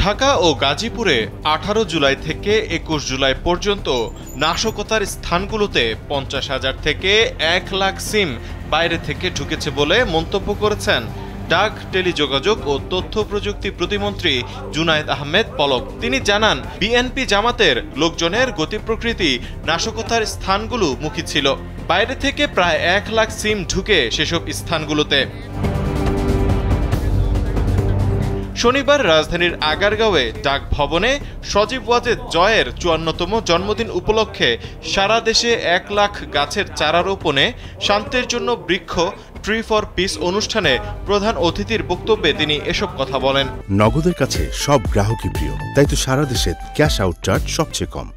ঢাকা ও গাজীপুরে 18 জুলাই থেকে 21 জুলাই পর্যন্ত নাশকতার স্থানগুলোতে 50,000 থেকে 1 লাখ সিম বাইরে থেকে ঢুকেছে বলে মন্তব্য করেছেন ডাক, টেলিযোগাযোগ ও তথ্য প্রযুক্তি প্রতিমন্ত্রী জুনায়েদ আহমেদ পলক। তিনি জানান, বিএনপি জামাতের লোকজনের গতি প্রকৃতি নাশকতার স্থানগুলো মুখী ছিল। বাইরে থেকে প্রায় 1 লাখ সিম ঢুকে সেসব স্থানগুলোতে। শনিবার রাজধানীর আগারগাঁওয়ে ডাক ভবনে সজীব ওয়াজেদ জয়ের 54তম জন্মদিন উপলক্ষে সারা দেশে 1 লাখ গাছের চারা রোপণে শান্তির জন্য বৃক্ষ ট্রি ফর পিস অনুষ্ঠানে প্রধান অতিথির বক্তব্যে তিনি এসব কথা বলেন। নগদের কাছে সব গ্রাহকই প্রিয়, তাই তো সারা দেশে ক্যাশ আউট চার্জ সবচেয়ে কম।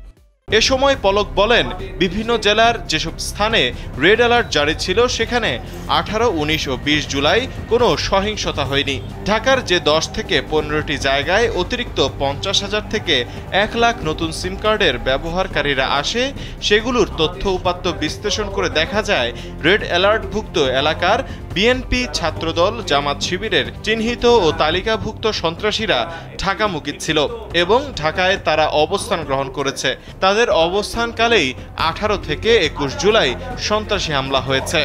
এ সময় পলক বলেন, বিভিন্ন জেলার যেসব স্থানে রেড অ্যালার্ট জারি ছিল সেখানে 18, 19 ও 20 জুলাই কোনো সহিংসতা হয়নি। ঢাকার যে 10 থেকে 15টি জায়গায় অতিরিক্ত 50,000 থেকে 1 লাখ নতুন সিম কার্ডের ব্যবহারকারীরা আসে, সেগুলোর তথ্য উপাত্ত বিশ্লেষণ করে দেখা যায় রেড অ্যালার্টভুক্ত এলাকার বিএনপি, ছাত্রদল, জামাত শিবিরের চিহ্নিত ও তালিকাভুক্ত সন্ত্রাসীরা ঢাকামুখী ছিল এবং ঢাকায় তারা অবস্থান গ্রহণ করেছে। তাদের অবস্থানকালেই 18 থেকে 21 জুলাই সন্ত্রাসী হামলা হয়েছে।